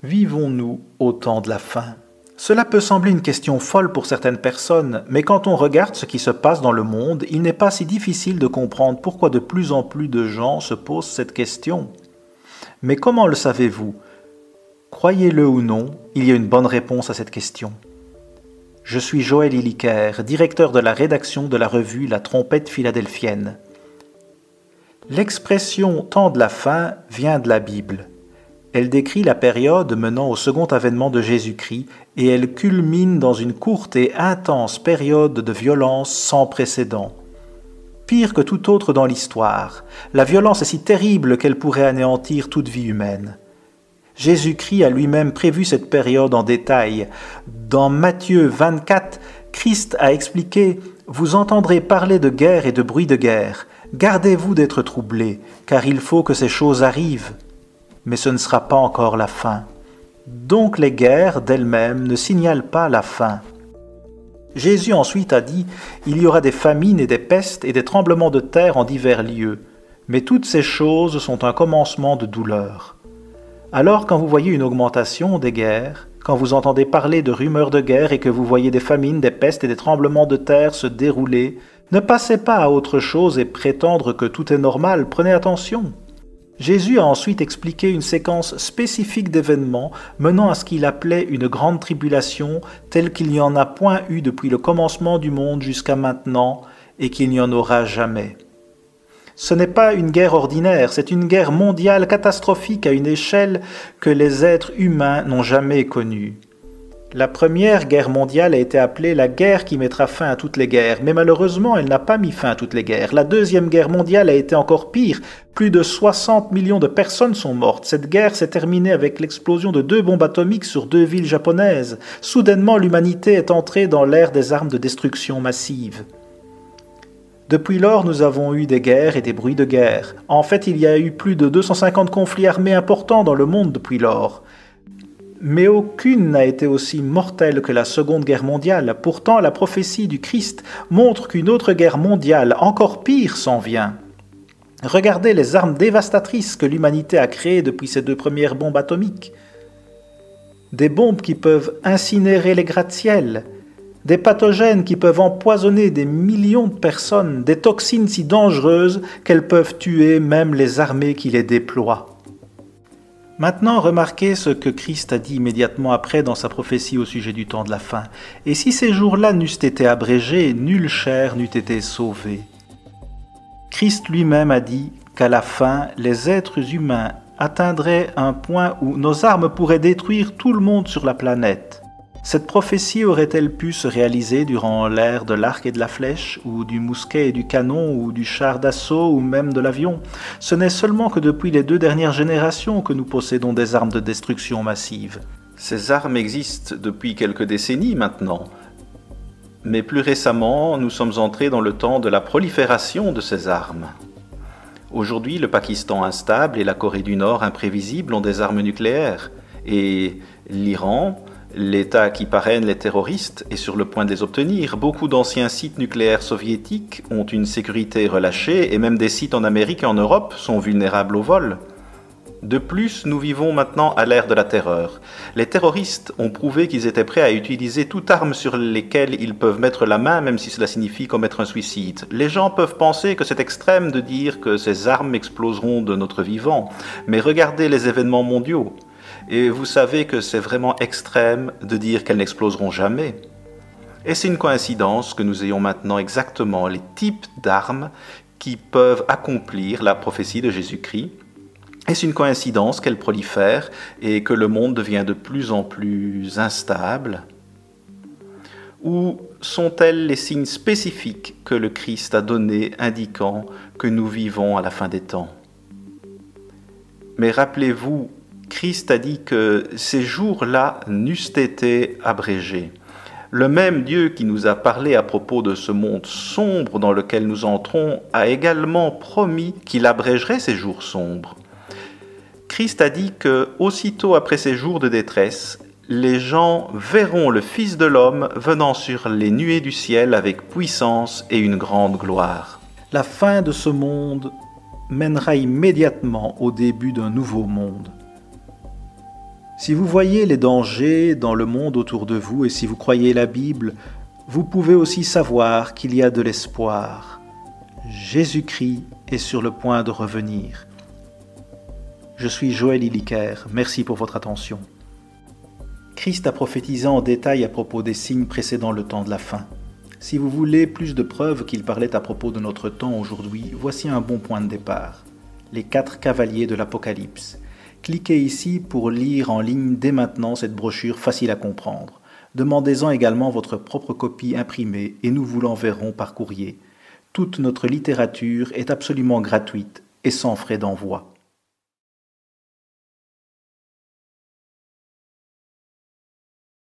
Vivons-nous au temps de la fin? Cela peut sembler une question folle pour certaines personnes, mais quand on regarde ce qui se passe dans le monde, il n'est pas si difficile de comprendre pourquoi de plus en plus de gens se posent cette question. Mais comment le savez-vous? Croyez-le ou non, il y a une bonne réponse à cette question. Je suis Joël Illiker, directeur de la rédaction de la revue La Trompette Philadelphienne. L'expression « temps de la fin » vient de la Bible. Elle décrit la période menant au second avènement de Jésus-Christ et elle culmine dans une courte et intense période de violence sans précédent. Pire que tout autre dans l'histoire, la violence est si terrible qu'elle pourrait anéantir toute vie humaine. Jésus-Christ a lui-même prévu cette période en détail. Dans Matthieu 24, Christ a expliqué « Vous entendrez parler de guerre et de bruit de guerre. Gardez-vous d'être troublés, car il faut que ces choses arrivent. » Mais ce ne sera pas encore la fin. Donc les guerres d'elles-mêmes ne signalent pas la fin. Jésus ensuite a dit « Il y aura des famines et des pestes et des tremblements de terre en divers lieux, mais toutes ces choses sont un commencement de douleur. » Alors quand vous voyez une augmentation des guerres, quand vous entendez parler de rumeurs de guerre et que vous voyez des famines, des pestes et des tremblements de terre se dérouler, ne passez pas à autre chose et prétendre que tout est normal, prenez attention. Jésus a ensuite expliqué une séquence spécifique d'événements menant à ce qu'il appelait une grande tribulation telle qu'il n'y en a point eu depuis le commencement du monde jusqu'à maintenant et qu'il n'y en aura jamais. Ce n'est pas une guerre ordinaire, c'est une guerre mondiale catastrophique à une échelle que les êtres humains n'ont jamais connue. La première guerre mondiale a été appelée la guerre qui mettra fin à toutes les guerres, mais malheureusement elle n'a pas mis fin à toutes les guerres. La deuxième guerre mondiale a été encore pire, plus de 60 millions de personnes sont mortes. Cette guerre s'est terminée avec l'explosion de 2 bombes atomiques sur 2 villes japonaises. Soudainement l'humanité est entrée dans l'ère des armes de destruction massive. Depuis lors, nous avons eu des guerres et des bruits de guerre. En fait, il y a eu plus de 250 conflits armés importants dans le monde depuis lors. Mais aucune n'a été aussi mortelle que la Seconde Guerre mondiale. Pourtant, la prophétie du Christ montre qu'une autre guerre mondiale, encore pire, s'en vient. Regardez les armes dévastatrices que l'humanité a créées depuis ces 2 premières bombes atomiques. Des bombes qui peuvent incinérer les gratte-ciels, des pathogènes qui peuvent empoisonner des millions de personnes, des toxines si dangereuses qu'elles peuvent tuer même les armées qui les déploient. Maintenant, remarquez ce que Christ a dit immédiatement après dans sa prophétie au sujet du temps de la fin. « Et si ces jours-là n'eussent été abrégés, nulle chair n'eût été sauvée. » Christ lui-même a dit qu'à la fin, les êtres humains atteindraient un point où nos armes pourraient détruire tout le monde sur la planète. Cette prophétie aurait-elle pu se réaliser durant l'ère de l'arc et de la flèche, ou du mousquet et du canon, ou du char d'assaut, ou même de l'avion? Ce n'est seulement que depuis les 2 dernières générations que nous possédons des armes de destruction massive. Ces armes existent depuis quelques décennies maintenant. Mais plus récemment, nous sommes entrés dans le temps de la prolifération de ces armes. Aujourd'hui, le Pakistan instable et la Corée du Nord imprévisible ont des armes nucléaires. Et l'Iran, l'État qui parraine les terroristes, est sur le point de les obtenir. Beaucoup d'anciens sites nucléaires soviétiques ont une sécurité relâchée et même des sites en Amérique et en Europe sont vulnérables au vol. De plus, nous vivons maintenant à l'ère de la terreur. Les terroristes ont prouvé qu'ils étaient prêts à utiliser toute arme sur lesquelles ils peuvent mettre la main, même si cela signifie commettre un suicide. Les gens peuvent penser que c'est extrême de dire que ces armes exploseront de notre vivant, mais regardez les événements mondiaux. Et vous savez que c'est vraiment extrême de dire qu'elles n'exploseront jamais. Et c'est une coïncidence que nous ayons maintenant exactement les types d'armes qui peuvent accomplir la prophétie de Jésus-Christ. Et c'est une coïncidence qu'elles prolifèrent et que le monde devient de plus en plus instable. Ou sont-elles les signes spécifiques que le Christ a donnés indiquant que nous vivons à la fin des temps? Mais rappelez-vous, Christ a dit que ces jours-là n'eussent été abrégés. Le même Dieu qui nous a parlé à propos de ce monde sombre dans lequel nous entrons a également promis qu'il abrégerait ces jours sombres. Christ a dit que, aussitôt après ces jours de détresse, les gens verront le Fils de l'homme venant sur les nuées du ciel avec puissance et une grande gloire. La fin de ce monde mènera immédiatement au début d'un nouveau monde. Si vous voyez les dangers dans le monde autour de vous et si vous croyez la Bible, vous pouvez aussi savoir qu'il y a de l'espoir. Jésus-Christ est sur le point de revenir. Je suis Joël Illiker, merci pour votre attention. Christ a prophétisé en détail à propos des signes précédant le temps de la fin. Si vous voulez plus de preuves qu'il parlait à propos de notre temps aujourd'hui, voici un bon point de départ. Les 4 cavaliers de l'Apocalypse. Cliquez ici pour lire en ligne dès maintenant cette brochure facile à comprendre. Demandez-en également votre propre copie imprimée et nous vous l'enverrons par courrier. Toute notre littérature est absolument gratuite et sans frais d'envoi.